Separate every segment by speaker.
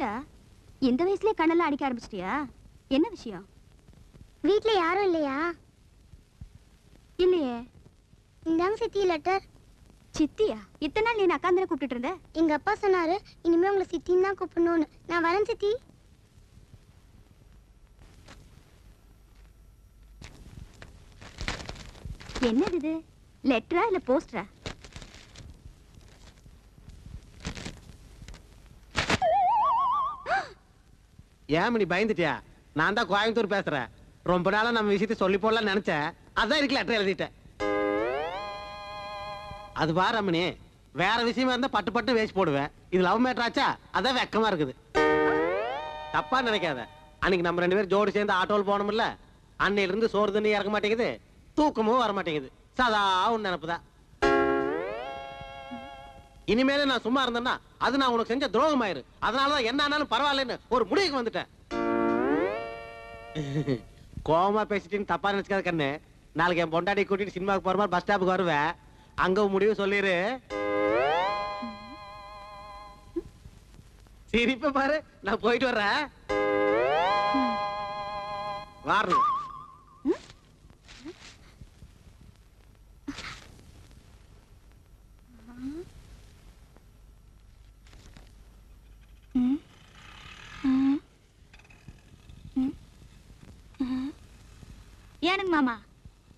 Speaker 1: என்னடா இந்த வயசுலயே கண்ணெல்லாம் அடிக்க ஆரம்பிச்சிட்டியா? என்ன விஷயம்?
Speaker 2: வீட்ல யாரும் இல்லையா?
Speaker 1: இல்லையே.
Speaker 2: இந்தாங்க சித்தி லெட்டர்.
Speaker 1: சித்தியா? இத்தனை நாள் நீ அக்காந்திர கூப்பிட்டு இருந்த?
Speaker 2: எங்க அப்பா சொன்னாரு இனிமே உங்களை சித்தின்னு தான் கூப்பிடணும்னு. நான் வரேன் சித்தி.
Speaker 1: என்னது இது? லெட்டரா இல்ல போஸ்டரா?
Speaker 3: ஏன் நீ பயந்துட்டியா? நான் தான் கோயம்புத்தூர் பேசுறேன். ரொம்ப நாளா நம்ம விஷயத்தை சொல்லி போடலாம் நினைச்சேன். அதான் இருக்கு லெட்டர் எழுதிட்டேன். அது பாரு ரமணி, வேற விஷயமா இருந்தா பட்டு பட்டு வேஸ்ட் போடுவேன். இது லவ் மேட்டர் ஆச்சா, அதான் வெக்கமா இருக்குது. தப்பா நினைக்காத. அன்னைக்கு நம்ம 2 பேரும் ஜோடி சேர்ந்து ஆட்டோவில் போனோம்ல, அன்னையில இருந்து சோறு தண்ணி இறக்க மாட்டேங்குது, தூக்கமும் வர மாட்டேங்குது. சதா உன் நினைப்புதான். இனிமேல நான் சும்மா இருந்தேன்னா அது நான் உனக்கு செஞ்ச துரோகம் ஆயிரு. அதனாலதான் என்ன ஆனாலும் பரவாயில்லன்னு ஒரு முடிவுக்கு வந்துட்டேன். கோவமா பேசிட்டு தப்பா நினைச்சுக்காத கண்ணு. நாளைக்கு என் பொண்டாட்டி கூட்டிட்டு சினிமாவுக்கு போற மாதிரி பஸ் ஸ்டாப்புக்கு வருவேன். அங்க முடிவு சொல்லிரு. சிரிப்ப பாரு. நான் போயிட்டு வர்றேன். வாரணும்.
Speaker 1: ஏனுங்க மாமா,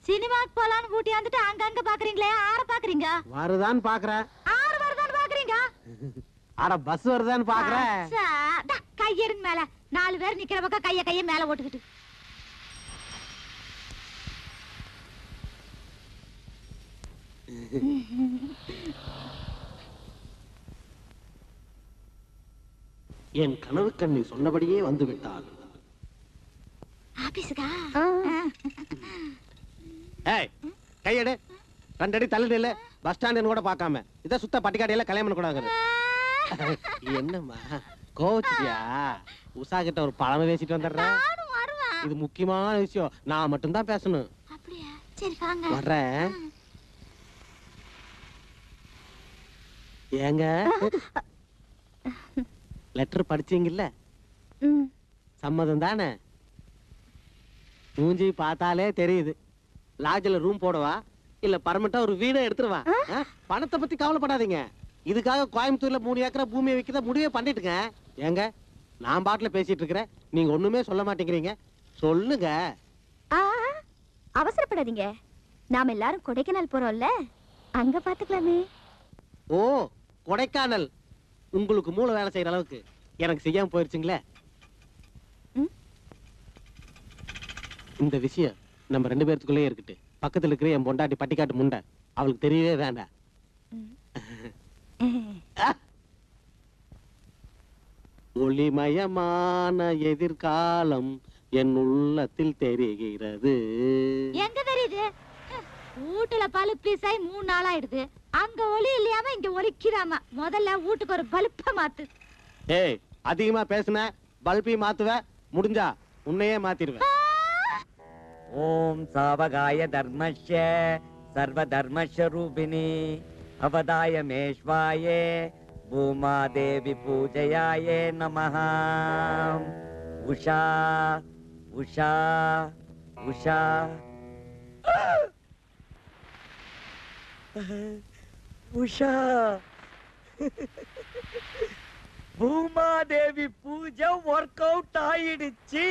Speaker 1: சினிமாக்கு போலான்னு கூட்டியாந்துட்டு அங்கங்க பாக்குறீங்களே, ஆற பாக்குறீங்க?
Speaker 3: வருதான்னு பாக்குறேன்.
Speaker 1: ஆறு வருதான்னு பாக்குறீங்க?
Speaker 3: அட பஸ் வருதான்னு பாக்குறேன்.
Speaker 1: கையெடுங்க மேல. 4 பேர் நிக்கிற பக்கம் கைய மேல ஓட்டுக்கிட்டு.
Speaker 3: என் கனவு கண்ணி சொன்னபடியே வந்து விட்டாள்.
Speaker 1: ஆபீஸ்க்கா?
Speaker 3: ஏய், கையெடு. 2 அடி தள்ளி நில்லு. பஸ் ஸ்டாண்ட் கூட பார்க்காம இத சுத்த பட்டிக்காடையில கல்யாணம் பண்ண கூடாது. என்னம்மா கோச்சியா? உஷா கிட்ட ஒரு பழம பேசிட்டு வந்துடுறேன். இது முக்கியமான விஷயம். நான் மட்டும் தான் பேசணும்.
Speaker 1: அப்படியே? சரி வாங்க.
Speaker 3: வர்றேன். ஏங்க லெட்டர் படிச்சீங்கல்ல? சம்மதம் தானே? மூஞ்சி பார்த்தாலே தெரியுது. லாட்ஜில் ரூம் போடவா இல்ல பர்மனண்டா ஒரு வீடை எடுத்துருவா? பணத்தை பத்தி கவலைப்படாதீங்க. இதுக்காக கோயம்புத்தூர்ல 3 ஏக்கரா பூமியை விற்கிறத முடிவே பண்ணிட்டுங்க. ஏங்க நான் பாட்டுல பேசிட்டு இருக்கிறேன், நீங்க ஒண்ணுமே சொல்ல மாட்டேங்கிறீங்க. சொல்லுங்க.
Speaker 1: அவசரப்படாதீங்க. நாம எல்லாரும் கொடைக்கானல் போறோம்ல, அங்க பாத்துக்கலாமே.
Speaker 3: ஓ, கொடைக்கானல். உங்களுக்கு மூளை வேலை செய்யற அளவுக்கு எனக்கு செய்யாம போயிருச்சுங்களே. இந்த விஷயம் நம்ம 2 பேருக்குள்ளே இருக்கட்டு. பக்கத்துல இருக்கிற என் பொண்டாட்டி பட்டிக்காட்டு முண்டை, அவளுக்கு தெரியவே வேண்டாம். ஒளிமயமான எதிர்காலம் என் உள்ளத்தில் தெரிகிறது.
Speaker 1: எங்க தெரியுது? வீட்டுல பல்ப் பீஸ் ஆகி 3 நாள் ஆயிடுது. அங்க ஒளி இல்லையாம இங்க ஒலிக்கிறாம. முதல்ல வீட்டுக்கு ஒரு பல்ப மாத்து.
Speaker 3: ஏய், அதிகமா பேசுன பல்பி மாத்துவ. முடிஞ்சா உன்னையே மாத்திடுவேன்.
Speaker 4: ஓம் சாவகாய தர்மஸ்ய சர்வ தர்மஸ்வரூபிணி அவதாய மேஷ்வாயே பூமா தேவி பூஜையாயே நமஹ. உஷா உஷா உஷா உஷா. பூமாதேவி பூஜை ஒர்க் அவுட் ஆயிடுச்சு.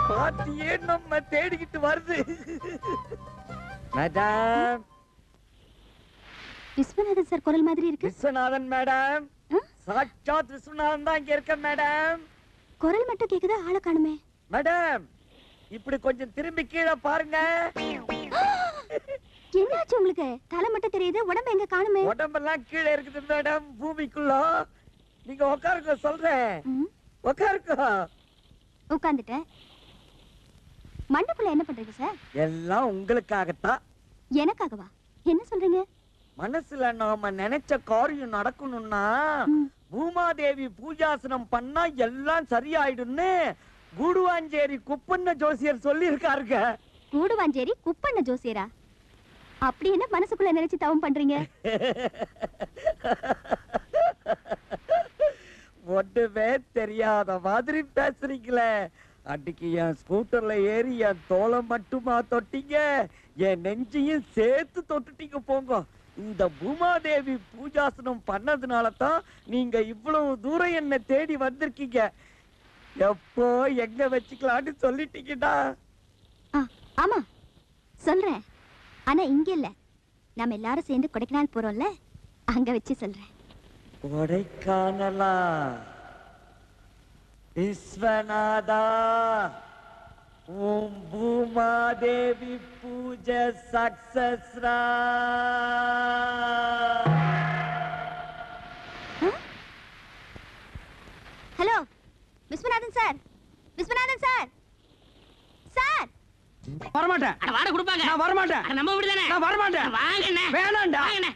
Speaker 4: பாட்டியே நம்ம தேடிக்கிட்டு வருது. மேடம்,
Speaker 1: விஸ்வநாதன் சார் குரல் மாதிரி இருக்கு.
Speaker 4: விஸ்வநாதன் மேடம், சாட்சாத் விஸ்வநாதன் தான் இங்க இருக்க மேடம்.
Speaker 1: குரல் மட்டும் கேக்குதா, ஆளை காணுமே.
Speaker 4: மேடம், இப்படி கொஞ்சம் திரும்பி கீழே பாருங்க.
Speaker 1: என்னாச்சு உங்களுக்கு? தலை மட்டும் தெரியுது, உடம்பு எங்க காணுமே?
Speaker 4: உடம்பெல்லாம் கீழே இருக்குது மேடம், பூமிக்குள்ள. நீங்க உட்காருங்க, சொல்றேன். உட்காருங்க.
Speaker 1: உட்கார்ந்துட்டேன். மண்டபத்துல என்ன பண்றீங்க சார்?
Speaker 4: எல்லாம் உங்களுக்காகத்தான்.
Speaker 1: எனக்காகவா? என்ன சொல்றீங்க?
Speaker 4: மனசுல நாம நினைச்ச காரியம் நடக்கணும்னா பூமாதேவி பூஜாசனம் பண்ணா எல்லாம் சரியாயிடும்னு கூடுவாஞ்சேரி குப்பண்ண ஜோசியர் சொல்லி இருக்காருங்க.
Speaker 1: கூடுவாஞ்சேரி குப்பண்ண ஜோசியரா? அப்படி என்ன மனசுக்குள்ள நினைச்சு தவம் பண்றீங்க?
Speaker 4: ஒண்ணுமே தெரியாத மாதிரி பேசுறீங்களே. அன்னைக்கு என் ஸ்கூட்டர்ல ஏறி என் தோலை மட்டுமா தொட்டீங்க, என் நெஞ்சையும் சேர்த்து தொட்டுட்டீங்க. போங்க. இந்த பூமாதேவி பூஜாசனம் பண்ணதுனால தான் நீங்க இவ்வளவு தூரம் என்ன தேடி வந்திருக்கீங்க. எப்போ எங்க வச்சுக்கலான்னு சொல்லிட்டீங்கடா.
Speaker 2: ஆமா சொல்றேன், ஆனா இங்க இல்ல, நம்ம எல்லாரும் சேர்ந்து கொடைக்கானல் போறோம்ல, அங்க வச்சு சொல்றேன்.
Speaker 4: கொடைக்கானலா? விஸ்வநாதா, ஓம் பூமாதேவி பூஜை சக்சஸ்ரா.
Speaker 2: Hello Viswanathan sir, Viswanathan sir, sir.
Speaker 5: வரமாட்டேன்.
Speaker 6: வாடகை கொடுப்பாங்க.
Speaker 5: நான் வரமாட்டேன்.
Speaker 6: நம்ம வீடு தானே.
Speaker 5: நான் வரமாட்டேன்.
Speaker 6: வாங்கண்ணே.
Speaker 5: வேணாம்டா.
Speaker 6: வாங்கண்ணே.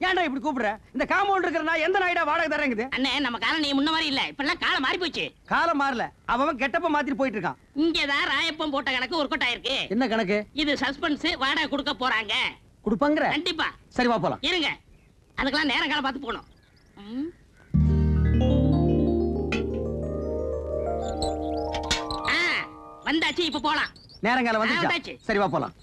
Speaker 5: ஏன்டா இப்படி கூப்பிடுற? இந்த காம்பவுண்ட் இருக்கிற நான் எந்த நாயிடா வாடகை தரேங்குது?
Speaker 6: அண்ணே, நம்ம காலம் நீ முன்ன மாதிரி இல்ல. இப்பெல்லாம் காலம் மாறி போச்சு.
Speaker 5: காலம் மாறல, அவன் கெட்டப்ப மாத்திட்டு போயிட்டு இருக்கான்.
Speaker 6: இங்கதான் ராயப்பம் போட்ட கணக்கு ஒரு கொட்டா இருக்கு.
Speaker 5: என்ன கணக்கு?
Speaker 6: இது சஸ்பென்ஸ். வாடகை கொடுக்க போறாங்க.
Speaker 5: கொடுப்பாங்கற?
Speaker 6: கண்டிப்பா.
Speaker 5: சரி வா போலாம்.
Speaker 6: இருங்க, அதுக்கெல்லாம் நேரம் காலம் பார்த்து போகணும். வந்தாச்சு, இப்ப போலாம்.
Speaker 5: நேரங்கால
Speaker 6: வந்தாச்சு.
Speaker 5: வந்துச்சு. சரி வா போலாம்.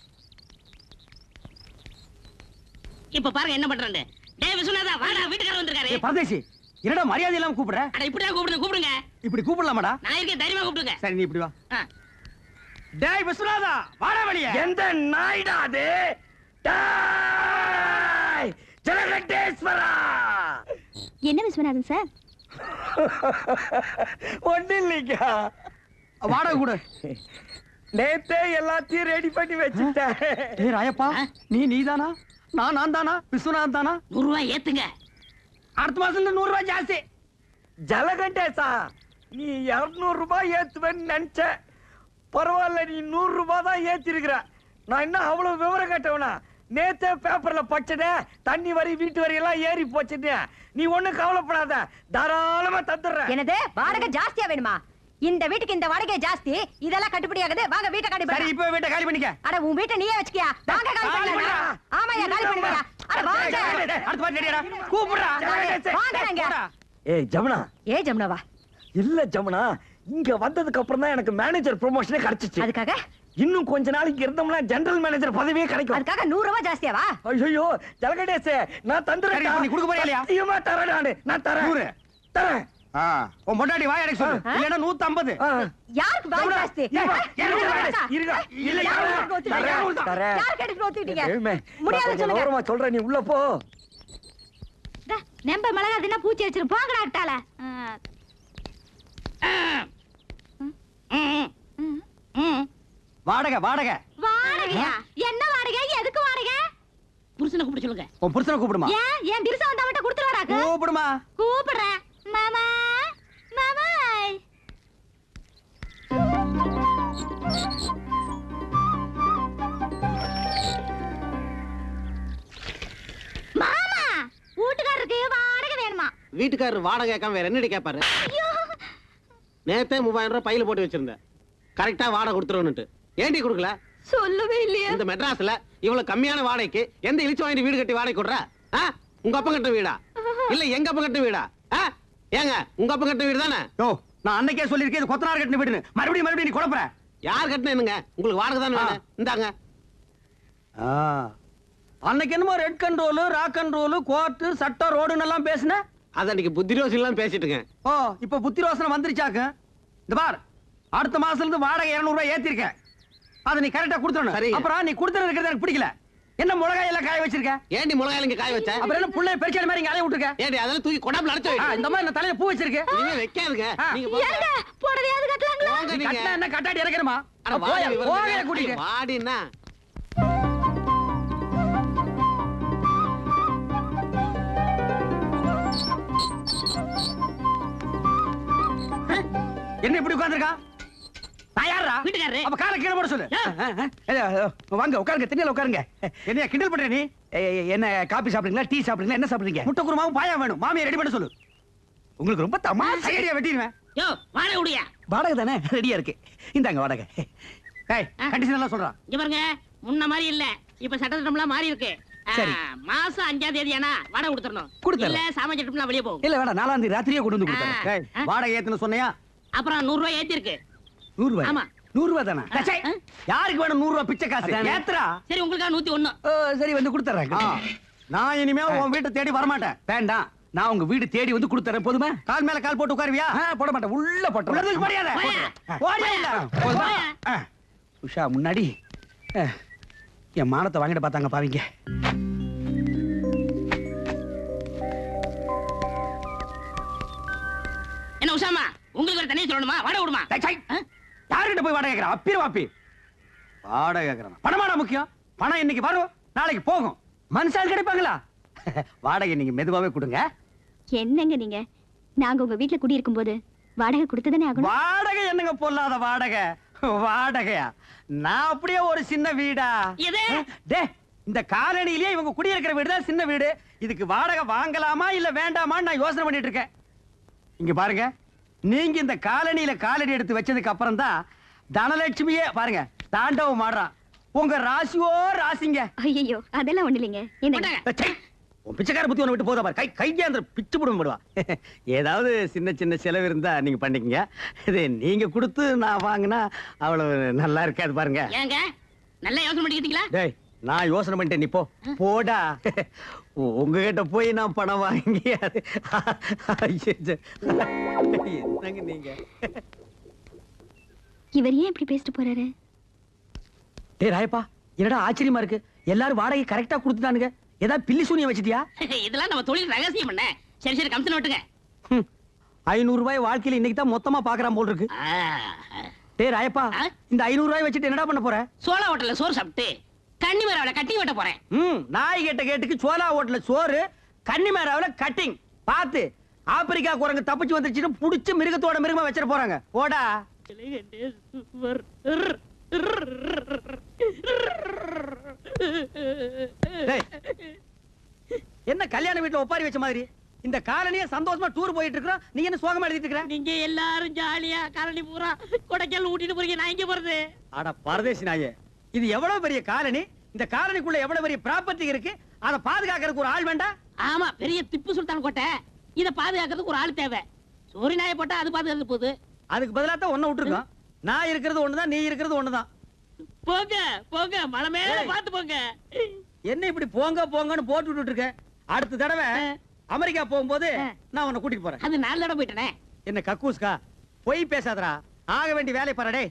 Speaker 6: இப்ப பாருங்க என்ன பண்றாங்க. டேய் விஸ்வநாதா, வாடா, வீட்டுக்காரர் வந்திருக்காரு.
Speaker 5: ஏய் பரதேசி, என்னடா மரியாதை இல்லாம கூப்பிடுற?
Speaker 6: அட இப்படியா கூப்பிடுங்க.
Speaker 5: இப்படி கூப்பிடலாமாடா?
Speaker 6: நான் இருக்கேன், தைரியமா கூப்பிடுங்க.
Speaker 5: சரி நீ இப்படி வா. டேய் விஸ்வநாதா, வாடா வெளிய.
Speaker 4: எந்த நாய்டா அது? டேய் ஜலகண்டேஸ்வரா.
Speaker 2: என்ன விஸ்வநாதன் சார்?
Speaker 4: ஒண்ணு இல்லைங்க.
Speaker 5: வாடகை கொடு.
Speaker 4: நேத்தே எல்லாத்தையும் ரெடி பண்ணி வச்சுட்டேன்.
Speaker 5: ஏய் ராயப்பா, நீதானா? நான் தானா? விஸ்வநாதன் தானா?
Speaker 6: 100 ரூபாய் ஏத்துங்க.
Speaker 5: அடுத்த மாசம் 100 ரூபாய் ஜாஸ்தி.
Speaker 4: ஜலகண்டேசா, நீ 200 ரூபாய் ஏத்துவேன்னு நினைச்ச. பரவாயில்ல, நீ 100 ரூபாய் தான் ஏத்திருக்கிற. நான் என்ன அவ்வளவு விவரம் கேட்டவனா? நேத்தே பேப்பர்ல படிச்சதே, தண்ணி வரி வீட்டு வரி எல்லாம் ஏறி போச்சுன்னு. நீ ஒண்ணும் கவலைப்படாத, தாராளமா தந்துடுறேன்.
Speaker 7: என்னது வாடகை ஜாஸ்தியா வேணுமா? இந்த வீட்டுக்கு இந்த வாடகை ஜாஸ்தி, இதெல்லாம் கட்டுப்படி ஆகுது. வாங்க வீட்டை காலி
Speaker 5: சரி
Speaker 7: பண்ணு.
Speaker 5: இப்போ வீட்டை காலி பண்ணிக்க.
Speaker 7: அட உன் வீட்டை நீயே வச்சுக்கியா? வாங்க காலி பண்ணு. ஆமாயா, காலி பண்ணுங்க. அட வாங்க.
Speaker 5: அடுத்த பாட்டு ரெடியாடா. கூப்பிடுடா.
Speaker 7: வாங்கங்க.
Speaker 4: ஏய் ஜமுனா.
Speaker 7: ஏ ஜமுனாவா?
Speaker 4: இல்ல ஜமுனா, இங்க வந்ததுக்கு அப்புறம் தான் எனக்கு மேனேஜர் ப்ரமோஷனே கிடைச்சிச்சு.
Speaker 7: அதுக்காக
Speaker 4: இன்னும் கொஞ்ச நாளைக்கு இருந்தோம்னா ஜெனரல் மேனேஜர் பதவியே கிடைக்கும்.
Speaker 7: அதுக்காக 100 ரூபாய் ஜாஸ்தியாவா?
Speaker 4: ஐயோ ஜலகண்டேசே, நான் தந்துறேன்.
Speaker 5: சரி, இப்ப நீ கொடுக்க போறியா இல்லையா?
Speaker 4: சத்தியமா தரேன். நான் தரேன்.
Speaker 5: 100.
Speaker 4: தரேன்.
Speaker 5: உன் பொண்டாட்டி வாய் அடைக்க சொல்லு. இல்லைன்னா 150.
Speaker 7: யாருக்கு வாய் ஜாஸ்தி?
Speaker 4: இருங்க. இல்ல தரேன்.
Speaker 7: யார் கேட்டு ஒத்துக்கிட்டீங்க?
Speaker 4: ஏழ்மை,
Speaker 7: முடியாது
Speaker 4: நான்
Speaker 7: சொல்லுங்க.
Speaker 4: கௌரவமா சொல்றேன், நீ உள்ள போ.
Speaker 1: நம்ப மிளகா தின்னா பூச்சி வச்சிரு போங்கடா அட்டால.
Speaker 5: வாடகை வாடகை.
Speaker 1: வாடகையா? என்ன வாடகை? எதுக்கு வாடகை?
Speaker 6: புருஷனை கூப்பிட சொல்லுங்க.
Speaker 5: உன் புருஷனை கூப்பிடுமா?
Speaker 1: ஏன் என் திருசம் வந்தா மட்டும் கொடுத்துருவாராக்கு?
Speaker 5: கூப்பிடுமா?
Speaker 1: கூப்பிடுறேன். மாமா மாமா. மாமா, வீட்டுக்காரருக்கு வாடகை வேணுமா?
Speaker 3: வீட்டுக்காரர் வாடகை கேட்காம வேற என்னடி கேட்பாரு? நேத்தே 3000 ரூபாய் பையில போட்டு வச்சிருந்தேன். கரெக்டா வாடகை கொடுத்துருவனுட்டு. ஏண்டி கொடுக்கல?
Speaker 1: சொல்லவே இல்லையா?
Speaker 3: இந்த மெட்ராஸ்ல இவ்வளவு கம்மியான வாடகைக்கு எந்த இழிச்சு வாங்கி வீடு கட்டி வாடகை கொடுற? உங்க அப்பா கட்ட வீடா இல்ல எங்க அப்பா கட்ட வீடா? ஏங்க உங்க அப்பா கட்ட வீடு தானே?
Speaker 5: யோ, நான் அன்னைக்கே சொல்லிருக்கேன் இது கொத்தனார் கட்டின வீடுன்னு. மறுபடியும் நீ குழப்பற.
Speaker 3: யார் கட்டினேனுங்க? உங்களுக்கு வாடகை தானே வேணும். இந்தாங்க.
Speaker 5: அன்னைக்கு என்னமோ red control, rock control, court, சட்டம், ரோடுன்னு எல்லாம் பேசுன.
Speaker 3: அது அன்னைக்கு புத்தி ரோசி எல்லாம் பேசிட்டுங்க.
Speaker 5: ஓ, இப்ப புத்தி ரோசனை வந்துருச்சாக்க. இந்த பார், அடுத்த மாசத்துல இருந்து வாடகை 200 ரூபாய் ஏத்திருக்க. அதை நீ கரெக்டா கொடுத்துடணும்.
Speaker 3: சரிங்க.
Speaker 5: அப்புறம் நீ கொடுத்துறது இருக்கிறது எனக்கு பிடிக்கல. என்ன மிளகாய் எல்லாம் காய வச்சிருக்க?
Speaker 3: ஏண்டி மிளகாய் இங்க காய வச்ச?
Speaker 5: அப்புறம் என்ன புள்ளைய பெருச்சாடி மாதிரி இங்க அலைய விட்டுருக்க?
Speaker 3: ஏண்டி அதெல்லாம் தூக்கி கொடாப்ல அடைச்சு வை.
Speaker 5: இந்த மாதிரி நான் தலையில பூ வச்சிருக்கு.
Speaker 3: இனிமே வைக்காதுங்க. நீங்க போங்க.
Speaker 1: ஏங்க புடவையாவது கட்டலாங்களா?
Speaker 3: போங்க
Speaker 5: நீ
Speaker 3: நீங்க.
Speaker 5: கட்டினா என்ன கட்டாடி இறக்கணுமா?
Speaker 3: அட
Speaker 5: போயா,
Speaker 3: வாடி
Speaker 5: போயா கூட்டிட்டு.
Speaker 3: வாடின்னா
Speaker 5: என்ன இப்படி உட்கார்ந்திருக்கா? நான் யாரா?
Speaker 6: வீட்டுக்காரரு.
Speaker 5: அப்ப காலை கீழே போட சொல்லு. வாங்க உட்காருங்க, திண்ணையில உட்காருங்க. என்ன கிண்டல் பண்ற நீ? என்ன காபி சாப்பிடுறீங்களா, டீ சாப்பிடுறீங்களா, என்ன சாப்பிடுறீங்க? முட்டை குருமாவும் பாயா வேணும். மாமியை ரெடி பண்ண சொல்லு. உங்களுக்கு ரொம்ப தமாஷா ஐடியா வெட்டிடுவேன்.
Speaker 6: யோ, வாடகை உடையா?
Speaker 5: வாடகை தானே ரெடியா இருக்கு. இந்தாங்க வாடகை. ஏய், கண்டிஷன் எல்லாம் சொல்றான்.
Speaker 6: இங்க பாருங்க, முன்ன மாதிரி இல்ல. இப்ப சட்டத்திட்டம்லாம் மாறி இருக்கு.
Speaker 5: சரி.
Speaker 6: மாசம் 5ஆம் தேதி ஆனா வாடகை கொடுத்துறணும்.
Speaker 5: கொடுத்துறேன்.
Speaker 6: இல்ல சாமான் செட்டுலாம் வெளியே போகும்.
Speaker 5: இல்ல வேணாம் 4ஆம் தேதி ராத்திரியே கொண்டு வந்து கொடுத்துறேன்.
Speaker 3: டேய், வாடகை ஏத்துன்னு சொன்னியா?
Speaker 6: அப்புறம் 100 ரூபாய் ஏத்தி இருக்கு.
Speaker 5: 100 ரூபாய்.
Speaker 6: ஆமா.
Speaker 5: 100 ரூபாய் தானா? சே,
Speaker 3: யாருக்கு வேணும் 100 ரூபாய் பிச்சை காசு?
Speaker 5: அதானே.
Speaker 3: ஏத்துறா.
Speaker 6: சரி உங்களுக்கா 101.
Speaker 5: சரி வந்து கொடுத்துறேன்.
Speaker 3: நான் இனிமே உன் வீட்டை தேடி வரமாட்டேன்.
Speaker 5: வேண்டாம், நான் உங்க வீடு தேடி வந்து கொடுத்துறேன். போதுமா?
Speaker 3: கால் மேல கால் போட்டு உட்காருவியா?
Speaker 5: போட மாட்டேன். உள்ள போட்டு
Speaker 3: உள்ளதுக்கு மரியாதை. ஓடியா இல்ல?
Speaker 5: போதுமா? உஷா முன்னாடி என் மானத்தை வாங்கிட்டு பார்த்தாங்க பாவீங்க.
Speaker 6: என்ன உஷாமா, உங்களுக்கு ஒரு தனியா சொல்லணுமா? வாடகை விடுமா?
Speaker 5: யாருகிட்ட போய் வாடகை கேட்கறான்? அப்பீர் வாப்பி வாடகை கேட்கறான். பணமாடா முக்கியம். பணம் இன்னைக்கு வரும், நாளைக்கு போகும். மனுஷால் கிடைப்பாங்களா? வாடகை நீங்க மெதுவாவே கொடுங்க.
Speaker 2: என்னங்க நீங்க? நாங்க உங்க வீட்டுல குடியிருக்கும் போது வாடகை கொடுத்துதானே ஆகணும்.
Speaker 3: வாடகை என்னங்க பொல்லாத வாடகை? வாடகையா? நான் அப்படியே ஒரு சின்ன வீடா?
Speaker 6: எது?
Speaker 3: டே, இந்த காலனிலேயே இவங்க குடியிருக்கிற வீடு தான் சின்ன வீடு. இதுக்கு வாடகை வாங்கலாமா இல்ல வேண்டாமான்னு நான் யோசனை பண்ணிட்டு இருக்கேன். இங்க பாருங்க, நீங்க இந்த காலனியில காலடி எடுத்து வச்சதுக்கு அப்புறம் தான் தனலட்சுமியே பாருங்க தாண்டவம் ஆடுறான். உங்க ராசியோ ராசிங்க.
Speaker 2: ஐயோ அதெல்லாம் ஒண்ணு இல்லைங்க.
Speaker 6: கொண்டாங்க.
Speaker 3: ச்சை, உன் பிச்சைக்கார புத்தி ஒண்ணு விட்டு போதா பாரு. கையாந்திர பிச்சு போடுவோம் போடுவா. ஏதாவது சின்ன சின்ன செலவு இருந்தா நீங்க பண்ணிக்கங்க. இது நீங்க கொடுத்து நான் வாங்கினா அவ்வளவு நல்லா இருக்காது பாருங்க.
Speaker 6: ஏங்க நல்லா யோசனை பண்ணிக்கிட்டீங்களா?
Speaker 3: டேய், நான் யோசனை பண்ணிட்டேன், நீ போ. போடா. உங்ககிட்ட போய் நான் பணம் வாங்கி அது என்னங்க நீங்க?
Speaker 2: இவர் ஏன் இப்படி பேசிட்டு போறாரு?
Speaker 3: டேய் ராயப்பா, என்னடா ஆச்சரியமா இருக்கு. எல்லாரும் வாடகை கரெக்டா கொடுத்துட்டானுங்க. ஏதாவது பில்லி சூனியம் வச்சிட்டியா?
Speaker 6: இதெல்லாம் நம்ம தொழில் ரகசியம் பண்ண. சரி சரி கமிஷன் விட்டுங்க.
Speaker 3: 500 ரூபாய் வாழ்க்கையில இன்னைக்கு தான் மொத்தமா பாக்குறான் போல் இருக்கு. டேய் ராயப்பா, இந்த 500 ரூபாய் வச்சுட்டு என்னடா பண்ண போற?
Speaker 6: சோளா ஹோட்டல்ல சோறு சாப்பிட்டு கன்னி மேராவில கட்டி வெட்ட போறேன்.
Speaker 3: நாய் கேட்ட கேட்டுக்கு சோலா ஹோட்டல்ல சோறு, கன்னி மேராவில கட்டிங். பாத்து ஆப்பிரிக்கா குரங்கு தப்பிச்சு வந்துருச்சுன்னு புடிச்சு மிருகத்தோட மிருகமா வச்சிட போறாங்க. ஓடா. என்ன கல்யாண வீட்டுல ஒப்பாரி வச்ச மாதிரி இந்த காலனியே சந்தோஷமா டூர் போயிட்டு இருக்கோம். நீ என்ன சோகமா எழுதிட்டு இருக்கற?
Speaker 6: நீங்க எல்லாரும் ஜாலியா காலனி பூரா கொடைக்கால் ஊட்டிட்டு போறீங்க, நான் இங்க போறது.
Speaker 3: அட பரதேசி நாயே, இது எவ்வளவு பெரிய காலனி. இந்த காலனிக்குள்ள எவ்வளவு பெரிய ப்ராப்பர்ட்டி இருக்கு. அத பாதுகாக்கிறதுக்கு ஒரு ஆள் வேண்டாம்?
Speaker 6: ஆமா, பெரிய திப்பு சுல்தான் கோட்டை. இத பாதுகாக்கிறதுக்கு ஒரு ஆள் தேவை. சோரி நாயை போட்டா அது பாதுகாத்து போகுது.
Speaker 3: அதுக்கு பதிலா தான் ஒண்ணு விட்டுருக்கோம். நான் இருக்கிறது ஒண்ணுதான், நீ இருக்கிறது ஒண்ணுதான்.
Speaker 6: போங்க போங்க, மலை மேல பாத்து போங்க.
Speaker 3: என்ன இப்படி போங்க போங்கன்னு போட்டு விட்டுட்டு இருக்க? அடுத்த தடவை அமெரிக்கா போகும்போது நான் உன்னை கூட்டிட்டு போறேன்.
Speaker 6: அது 4 தடவை போயிட்டனே.
Speaker 3: என்ன கக்கூஸ்கா, பொய் பேசாதடா. ஆக வேண்டிய வேலை பாருடே.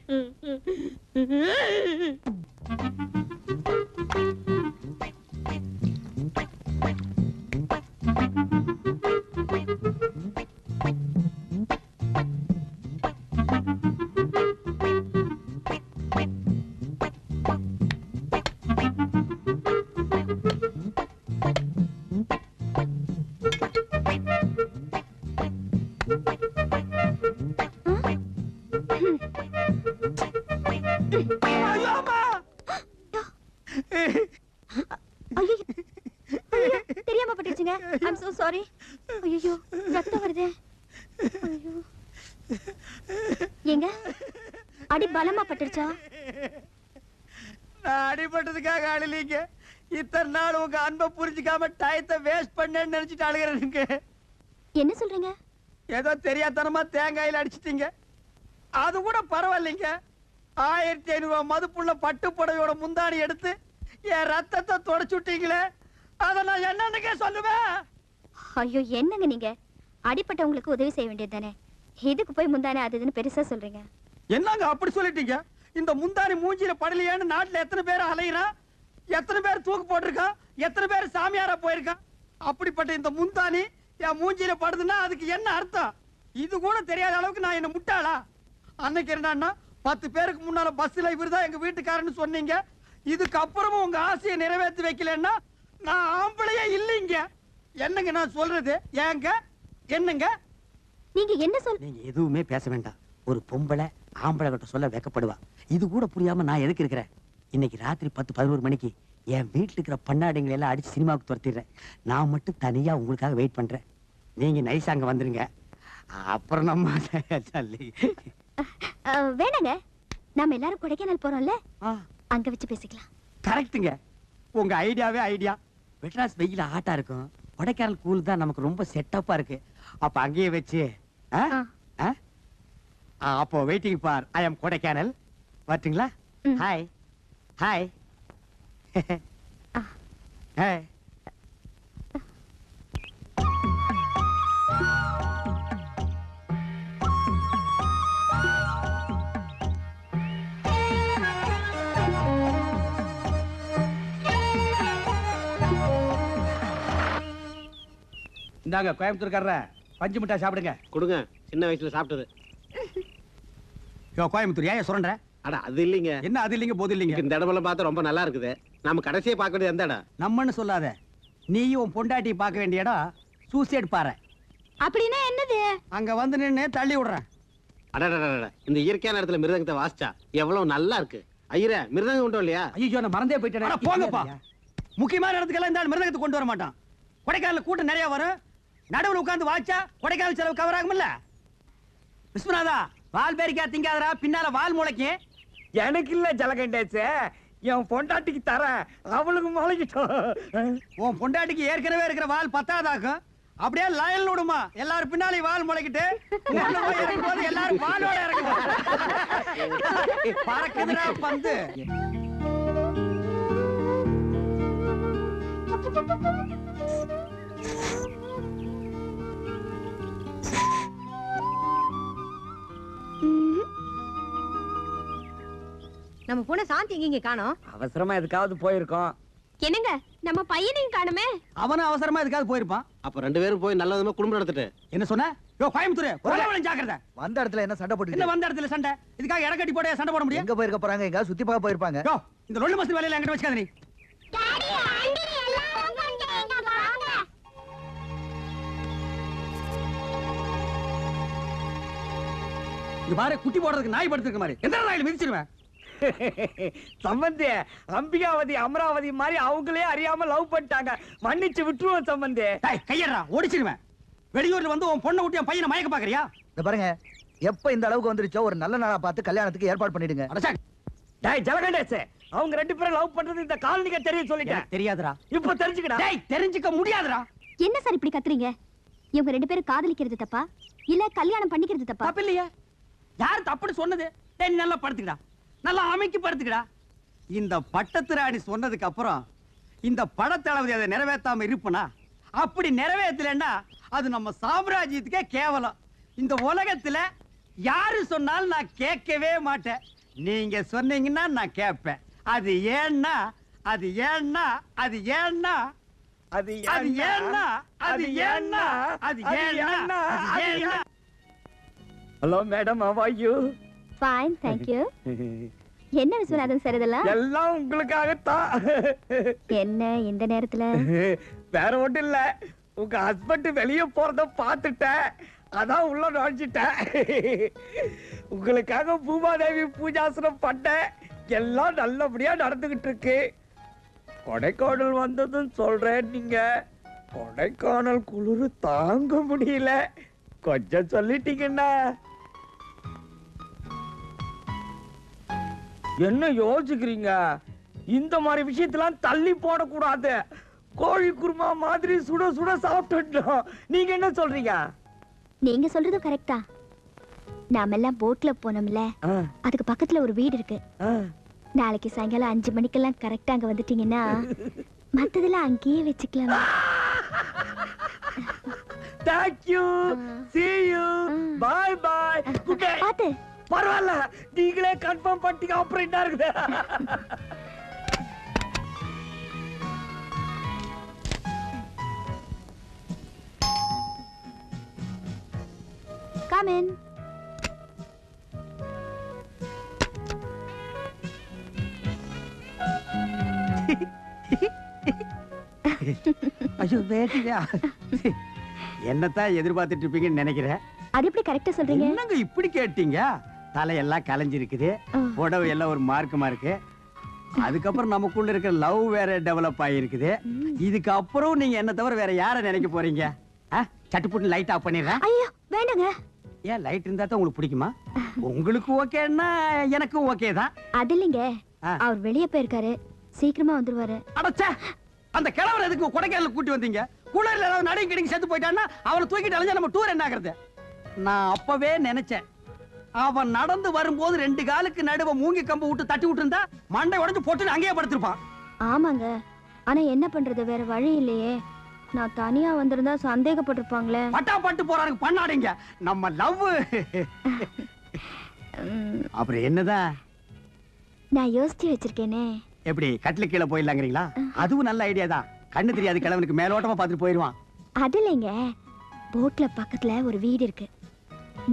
Speaker 2: தெரியாம பட்டுச்சுங்க. I'm so sorry. ஐயோ ரத்தம் வருதே. ஐயோ ஏங்க அடி பலமா பட்டுருச்சா?
Speaker 3: நான் அடிபட்டதுக்காக அழலீங்க. இத்தனை நாள் உங்க அன்பை புரிஞ்சுக்காம டயத்தை வேஸ்ட் பண்ணேன்னு நினைச்சிட்டு அழுகிறேனுங்க.
Speaker 2: என்ன சொல்றீங்க?
Speaker 3: ஏதோ தெரியாதனமா தேங்காயில அடிச்சிட்டீங்க. அது கூட பரவாயில்லைங்க. 1500 ரூபாய் மதிப்புள்ள பட்டு புடவையோட முந்தாணி எடுத்து என் ரத்தத்தை தொடச்சு விட்டீங்களே, அதை நான் என்னன்னுக்கே சொல்லுவேன்.
Speaker 2: ஐயோ என்னங்க நீங்க? அடிப்பட்டவங்களுக்கு உதவி செய்ய வேண்டியது தானே. இதுக்கு போய் முந்தானே அது இதுன்னு பெருசா சொல்றீங்க.
Speaker 3: என்னங்க அப்படி சொல்லிட்டீங்க? இந்த முந்தாணி மூஞ்சில படலையான்னு நாட்டுல எத்தனை பேர் அலையிறான், எத்தனை பேர் தூக்கு போட்டிருக்கான், எத்தனை பேர் சாமியாரா போயிருக்கான். அப்படிப்பட்ட இந்த முந்தாணி என் மூஞ்சில படுதுன்னா அதுக்கு என்ன அர்த்தம்? இது கூட தெரியாத அளவுக்கு நான் என்ன முட்டாளா? அன்னைக்கு என்னன்னா 10 பேருக்கு முன்னால பஸ்ல இவர்தான் எங்க வீட்டுக்காரன்னு சொன்னீங்க. இதுக்கு அப்புறமும் உங்க ஆசையை நிறைவேற்றி வைக்கலன்னா நான் ஆம்பளையே இல்லைங்க. என்னங்க நான் சொல்றது? ஏங்க என்னங்க
Speaker 2: நீங்க என்ன
Speaker 3: நீங்க எதுவுமே பேச வேண்டாம். ஒரு பொம்பளை ஆம்பளை கிட்ட சொல்ல வெக்கப்படுவா. இது கூட புரியாம நான் எதுக்கு இருக்கிறேன்? இன்னைக்கு ராத்திரி 10-11 மணிக்கு என் வீட்டுல இருக்கிற பண்ணாடிங்களை எல்லாம் அடிச்சு சினிமாவுக்கு துரத்திடுறேன். நான் மட்டும் தனியா உங்களுக்காக வெயிட் பண்றேன். நீங்க நைஸ் அங்க வந்துருங்க. அப்புறம் நம்ம
Speaker 2: வேணாங்க. நாம எல்லாரும் கொடைக்கானல் போறோம்ல, அங்க வச்சு பேசிக்கலாம்.
Speaker 3: கரெக்ட்டுங்க. உங்க ஐடியாவே ஐடியா.
Speaker 5: மெட்ராஸ் வெயில ஹாட்டா இருக்கும், கொடைக்கானல் கூல் தான் நமக்கு ரொம்ப செட்டப்பா இருக்கு. அப்ப அங்கேயே வச்சு அப்போ வெயிட்டிங் ஃபார் ஐ அம் கொடைக்கானல். வரட்டுங்களா? Hi hi hi. இந்தாங்க கோயம்புத்தூர்காரர பஞ்சு மிட்டாய் சாப்பிடுங்க.
Speaker 3: கொடுங்க, சின்ன வயசுல சாப்பிட்டது.
Speaker 5: யோ கோயம்புத்தூர் ஏன் சுரண்ட?
Speaker 3: அட அது இல்லைங்க.
Speaker 5: என்ன அது இல்லைங்க போது இல்லைங்க?
Speaker 3: இந்த இடமெல்லாம் பார்த்தா ரொம்ப நல்லா இருக்குது. நாம கடைசியை பார்க்க வேண்டியது எந்த இடம்?
Speaker 5: நம்மன்னு சொல்லாத, நீயும் உன் பொண்டாட்டி பார்க்க வேண்டிய இடம் சூசைட் பாறை.
Speaker 1: அப்படின்னா என்னது?
Speaker 5: அங்க வந்து நின்னு தள்ளி விடுறேன்.
Speaker 3: அடடடட, இந்த இயற்கையான இடத்துல மிருதங்கத்தை வாசிச்சா எவ்வளவு நல்லா இருக்கு. ஐயரே, மிருதங்கம் உண்டோ இல்லையா?
Speaker 5: ஐயோ நான் மறந்தே போயிட்டேன். போங்கப்பா, முக்கியமான இடத்துக்கெல்லாம் இந்த மிருதங்கத்தை கொண்டு வர மாட்டான். கொடைக்கானல் கூட்டம் நிறைய வரும், நடுவில் உட்கார்ந்து வாச்சா கொடைக்கானல் செலவு கவர் ஆகும்ல. விஸ்வநாதா, வால் பேரிக்கா திங்காதரா, பின்னால வால் முளைக்கு.
Speaker 4: எனக்கு இல்ல ஜலகண்டேசே, என் பொண்டாட்டிக்கு தரேன், அவளுக்கு முளைக்கிட்டோம்.
Speaker 5: உன் பொண்டாட்டிக்கு ஏற்கனவே இருக்கிற வால் பத்தாதாக்கும். அப்படியே லயல் விடுமா, எல்லாரும் பின்னாலே வால் முளைக்கிட்டு எல்லாரும் வாலோட இறங்குவோம். பறக்குதுடா பந்து.
Speaker 7: நம்ம பொண்ணு சாந்தி இங்க காணோம்.
Speaker 4: அவசரமா எதுக்காவது போயிருக்கோம்.
Speaker 2: என்னங்க நம்ம பையனையும் காணுமே.
Speaker 5: அவனும் அவசரமா எதுக்காவது போயிருப்பான்.
Speaker 3: அப்ப ரெண்டு பேரும் போய் நல்ல விதமா குடும்பம் நடத்திட்டு.
Speaker 5: என்ன சொன்ன? யோ கோயம்புத்தூர், ஒரே ஜாக்கிரதை.
Speaker 8: வந்த இடத்துல என்ன சண்டை போட்டு?
Speaker 5: என்ன வந்த இடத்துல சண்டை? இதுக்காக இடக்கட்டி போட சண்டை போட முடியும்?
Speaker 8: எங்க போயிருக்க போறாங்க? எங்க சுத்தி பார்க்க போயிருப்பாங்க.
Speaker 5: யோ இந்த லொள்ளு மஸ்தி வேலையில என்கிட்ட வச்சுக்காத நீ. இது பாரு, குட்டி போடுறதுக்கு நாய் படுத்துக்க மாதிரி எந்த நாயில மிதிச்சிருவேன்.
Speaker 4: சம்பந்தி, அம்பிகாவதி அமராவதி மாதிரி அவங்களே அறியாம லவ் பண்ணிட்டாங்க, மன்னிச்சு விட்டுருவோம் சம்பந்தி.
Speaker 5: கையறா, ஓடிச்சிருவேன். வெளியூர்ல வந்து உன் பொண்ணை விட்டு என் பையனை மயக்க பாக்குறியா?
Speaker 8: இந்த பாருங்க, எப்ப இந்த அளவுக்கு வந்துருச்சோ ஒரு நல்ல நாளா பார்த்து கல்யாணத்துக்கு ஏற்பாடு பண்ணிடுங்க.
Speaker 4: டேய் ஜலகண்டேசே, அவங்க ரெண்டு பேரும் லவ் பண்றது இந்த காலனிக்கு தெரியும் சொல்லிட்டேன்.
Speaker 5: தெரியாதுடா.
Speaker 4: இப்ப தெரிஞ்சுக்கடா.
Speaker 5: டேய் தெரிஞ்சுக்க முடியாதுடா.
Speaker 2: என்ன சார் இப்படி கத்துறீங்க? இவங்க ரெண்டு பேரும் காதலிக்கிறது தப்பா இல்ல கல்யாணம் பண்ணிக்கிறது தப்பா?
Speaker 5: தப்பு இல்லையா? யார் தப்புன்னு சொன்னது? டேய் நல்லா படுத்துக்கடா, நல்லா அமைக்கி படுத்துக்கடா. இந்த பட்டத்து ராணி சொன்னதுக்கு அப்புறம் இந்த படத்தளபதி அதை நிறைவேற்றாம இருப்பனா? அப்படி நிறைவேற்றலன்னா அது நம்ம சாம்ராஜ்யத்துக்கே கேவலம். இந்த உலகத்துல யாரு சொன்னாலும் நான் கேட்கவே மாட்டேன். நீங்க சொன்னீங்கன்னா நான் கேட்பேன். அது ஏன்னா அது ஏன்னா அது ஏன்னா
Speaker 4: அது
Speaker 5: அது ஏன்னா அது ஏன்னா அது ஏன்னா அது ஏன்னா.
Speaker 4: Hello madam, how are you?
Speaker 2: Fine, thank you. என்ன விஸ்வநாதன் சார் இதெல்லாம்?
Speaker 4: எல்லாம் உங்களுக்காகத்தான்.
Speaker 2: என்ன இந்த நேரத்துல?
Speaker 4: வேற ஒண்ணும் இல்ல, உங்க ஹஸ்பண்ட் வெளிய போறத பாத்துட்டேன், அதான் உள்ள நுழைஞ்சிட்டேன். உங்களுக்காக பூமாதேவி பூஜாசனம் பண்ணேன், எல்லாம் நல்லபடியா நடந்துகிட்டு இருக்கு. கொடைக்கானல் வந்ததும் சொல்றேன், நீங்க கொடைக்கானல் குளிர் தாங்க முடியல, கொஞ்சம் சொல்லிட்டீங்கன்னா. என்ன யோசிக்கிறீங்க? இந்த மாதிரி விஷயத்தெல்லாம் தள்ளி போடக்கூடாது. கோழி குருமா மாதிரி சுட சுட சாப்பிட்டுட்டோம். நீங்க என்ன சொல்றீங்க?
Speaker 2: நீங்க சொல்றது கரெக்டா. நாம எல்லாம் போட்ல போனோம்ல, அதுக்கு பக்கத்துல ஒரு வீடு இருக்கு. நாளைக்கு சாயங்காலம் 5 மணிக்கெல்லாம் கரெக்டா அங்க வந்துட்டீங்கன்னா மத்ததெல்லாம் அங்கேயே வச்சுக்கலாம்.
Speaker 4: Thank you. See you. Bye bye. Good day.
Speaker 2: பாத்து.
Speaker 4: பரவாயில்ல, நீங்களே கன்ஃபார்ம் பண்ணிட்டீங்க. அப்புறம் என்ன இருக்குது?
Speaker 2: Come in.
Speaker 5: ஐயோ வேட்டியா, என்னத்தான் எதிர்பார்த்துட்டு இருப்பீங்கன்னு நினைக்கிறேன்.
Speaker 2: அது எப்படி கரெக்டா சொல்றீங்க?
Speaker 5: என்னங்க இப்படி கேட்டீங்க? தலையெல்லாம் கலைஞ்சிருக்குது, புடவை எல்லாம் ஒரு மார்க்கமா இருக்கு. அதுக்கப்புறம் நமக்குள்ள இருக்கிற லவ் வேற டெவலப் ஆகிருக்குது. இதுக்கப்புறம் நீங்க என்ன தவிர வேற யார நினைக்க போறீங்க? சட்டுப்புட்டு லைட் ஆஃப் பண்ணிடுறேன்.
Speaker 2: ஐயோ வேண்டாங்க.
Speaker 5: ஏன் லைட் இருந்தா தான் உங்களுக்கு பிடிக்குமா? உங்களுக்கு ஓகேன்னா எனக்கும் ஓகே தான்.
Speaker 2: அது இல்லைங்க, அவர் வெளியே போயிருக்காரு, சீக்கிரமா வந்துருவாரு.
Speaker 5: அடச்சே, அந்த கிழவரை எதுக்கு கொடைக்கானல் கூட்டி வந்தீங்க? குளர்ல ஏதாவது நடுங்கி கிடங்கி செத்து போயிட்டான்னா அவனை தூக்கிட்டு அலைஞ்சா நம்ம டூர் என்ன ஆகுறது? நான் அப்பவே நினைச்சேன், அவன் நடந்து வரும்போது 2 காலுக்கு நடுவ மூங்கி கம்பு விட்டு தட்டி விட்டு இருந்தா மண்டை உடைஞ்சு போட்டு அங்கேயே படுத்திருப்பான்.
Speaker 2: ஆமாங்க, ஆனா என்ன பண்றது, வேற வழி இல்லையே. நான் தனியா வந்திருந்தா சந்தேகப்பட்டிருப்பாங்களே.
Speaker 5: பட்டா பட்டு போறாங்க பண்ணாடிங்க நம்ம லவ். அப்புறம் என்னதான்
Speaker 2: நான் யோசிச்சு வச்சிருக்கேனே.
Speaker 5: எப்படி கட்டில கீழே போயிடலாங்கிறீங்களா? அதுவும் நல்ல ஐடியா தான். கண்ணு தெரியாது கிழவனுக்கு மேலோட்டமா பார்த்துட்டு போயிடுவான்.
Speaker 2: அது இல்லைங்க, போட்ல பக்கத்துல ஒரு வீடு இருக்கு.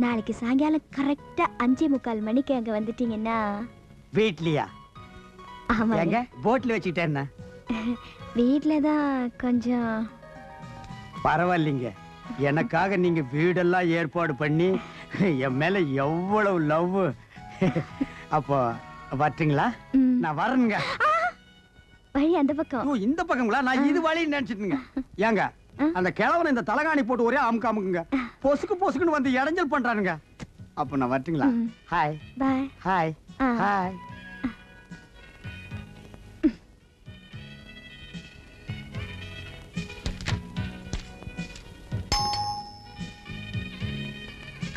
Speaker 2: நாளைக்கு சாயங்காலம் கரெக்டா 5:45 மணிக்கு அங்க வந்துட்டீங்கன்னா.
Speaker 5: வீட்லயா?
Speaker 2: ஆமாங்க.
Speaker 5: போட்ல வச்சுக்கிட்டேன்னா
Speaker 2: வீட்லதான் கொஞ்சம்.
Speaker 5: பரவாயில்லைங்க, எனக்காக நீங்க வீடெல்லாம் ஏற்பாடு பண்ணி என் மேல எவ்வளவு லவ். அப்போ வரட்டுங்களா? நான் வரணுங்க.
Speaker 2: வழி அந்த பக்கம்.
Speaker 5: இந்த பக்கங்களா? நான் இது வழின்னு நினைச்சிட்டுங்க. ஏங்க அந்த கிழவனை இந்த தலகாணி போட்டு ஒரே அமுக்கு அமுக்குங்க, பொசுக்கு பொசுக்குன்னு வந்து இடைஞ்சல் பண்றானுங்க. அப்ப நான் வரட்டுங்களா? Hi
Speaker 2: bye.
Speaker 5: Hi hi.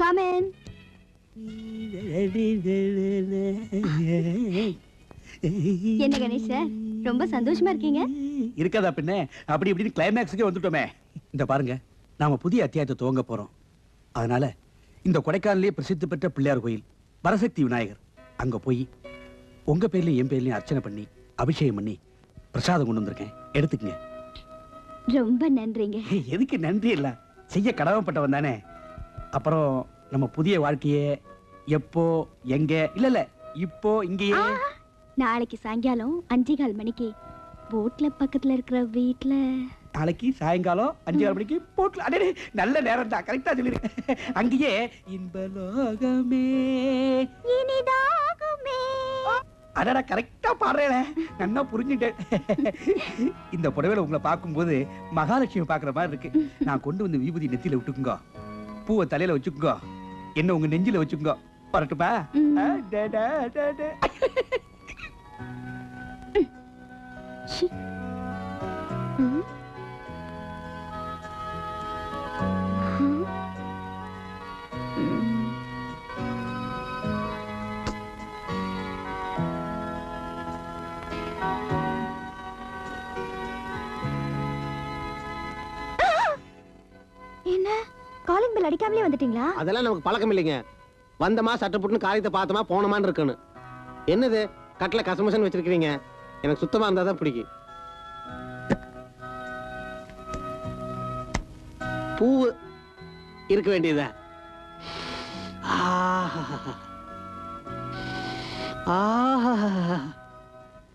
Speaker 2: Come in. என்ன கணேஷ் சார், ரொம்ப சந்தோஷமா இருக்கீங்க?
Speaker 5: இருக்காதா பின்ன? அப்படி இப்படின்னு கிளைமேக்ஸுக்கே வந்துட்டோமே. இந்த பாருங்க, நாம புதிய அத்தியாயத்தை துவங்க போறோம். அதனால இந்த கொடைக்கானலே பிரசித்தி பெற்ற பிள்ளையார் கோயில் வரசக்தி விநாயகர் அங்க போய் உங்க பேர்லயும் என் பேர்லயும் அர்ச்சனை பண்ணி அபிஷேகம் பண்ணி பிரசாதம் கொண்டு வந்திருக்கேன், எடுத்துக்கங்க.
Speaker 2: ரொம்ப நன்றிங்க.
Speaker 5: எதுக்கு நன்றி? இல்ல, செய்ய கடமைப்பட்டவன் தானே. அப்புறம் நம்ம புதிய வாழ்க்கையே எப்போ எங்க இல்ல இப்போ இங்கேயே.
Speaker 2: நாளைக்கு சாயங்காலம் 5:15 மணிக்கு போட்ல பக்கத்துல இருக்கிற வீட்ல.
Speaker 5: நாளைக்கு சாயங்காலம் 5:15 மணிக்கு போட்ல. அடே நல்ல நேரம் தான், கரெக்டா சொல்லிருக்கேன். அங்கேயே இன்பலோகமே
Speaker 2: இனிதாகுமே.
Speaker 5: அடடா கரெக்டா பாடுறேன், நல்லா புரிஞ்சுட்டேன். இந்த புடவையில உங்களை பார்க்கும்போது மகாலட்சுமி பாக்குற மாதிரி இருக்கு. நான் கொண்டு வந்து விபூதி நெத்தியில விட்டுக்குங்க, பூவை தலையில வச்சுக்குங்க, என்ன உங்க நெஞ்சில வச்சுக்குங்க. வரட்டுப்பா?
Speaker 2: என்ன காலிங் பெல் அடிக்காமலே வந்துட்டீங்களா?
Speaker 3: அதெல்லாம் நமக்கு பழக்கம் இல்லைங்க. வந்தமா சட்டை புட்டுன்னு காரியத்தை பார்த்தமா போனமான்னு இருக்கணும். என்னது கட்டில கசமசன்னு வச்சிருக்கீங்க? எனக்கு சுத்தமா இருந்தாதான் பிடிக்கும். பூவு இருக்க வேண்டியதா?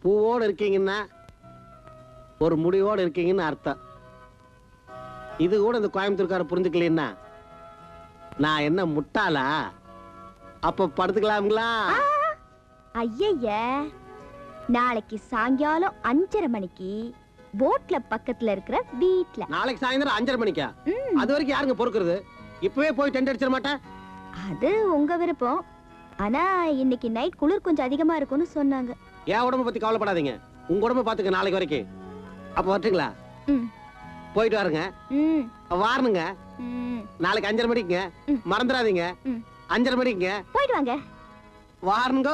Speaker 3: பூவோடு இருக்கீங்கன்னா ஒரு முடிவோடு இருக்கீங்கன்னு அர்த்தம். இது கூட இந்த கோயம்புத்தூர்கார புரிஞ்சுக்கலன்னா நான் என்ன முட்டாளா? அப்ப படுத்துக்கலாம்களா?
Speaker 2: ஐய, நாளைக்கு சாயங்காலம் 5:30 மணிக்கு போட்ல பக்கத்துல இருக்கிற வீட்ல.
Speaker 3: நாளைக்கு சாயந்தரம் 5:30 மணிக்கா? அது வரைக்கும் யாருங்க பொறுக்கிறது? இப்பவே போய் டென்ட் அடிச்சிட மாட்டேன்.
Speaker 2: அது உங்க விருப்பம். ஆனா இன்னைக்கு நைட் குளிர் கொஞ்சம் அதிகமா இருக்கும்னு சொன்னாங்க.
Speaker 3: என் உடம்ப பத்தி கவலைப்படாதீங்க, உங்க உடம்ப பாத்துக்க நாளைக்கு வரைக்கும். அப்ப வரட்டுங்களா? போயிட்டு வாருங்க. வாரணுங்க. நாளைக்கு 5:30 மணிக்குங்க, மறந்துடாதீங்க. 5:30 மணிக்குங்க
Speaker 2: போயிட்டு வாங்க.
Speaker 3: வாருங்க.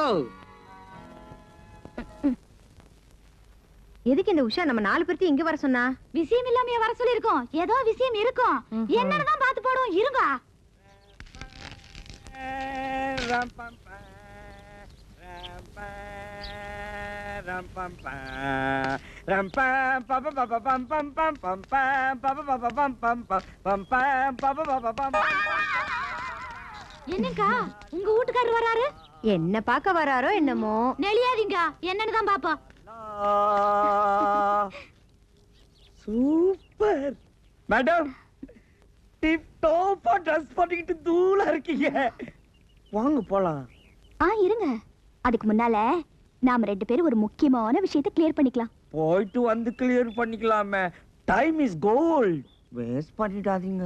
Speaker 7: எதுக்கு இந்த உஷா நம்ம 4 பேர்த்தையும் இங்க வர சொன்னா?
Speaker 1: விஷயம் இல்லாம வர சொல்லி இருக்கோம். ஏதோ விஷயம் இருக்கும், என்னன்னு தான் பார்த்து போடுவோம். இருங்க. என்னக்கா உங்க வீட்டுக்காரர் வராரு?
Speaker 7: என்ன பார்க்க வராரோ என்னமோ.
Speaker 1: நெளியாதீங்க, என்னன்னு தான் பாப்போம்.
Speaker 4: சூப்பர் மேடம், டிப் டாப்பா ட்ரெஸ் பண்ணிக்கிட்டு தூளா இருக்கீங்க. வாங்க போலாம்.
Speaker 2: இருங்க, அதுக்கு முன்னால நாம 2 பேரும் ஒரு முக்கியமான விஷயத்தை கிளியர் பண்ணிக்கலாம்.
Speaker 4: போயிட்டு வந்து கிளியர் பண்ணிக்கலாமே. டைம் இஸ் கோல்ட், வேஸ்ட் பண்ணிடாதீங்க.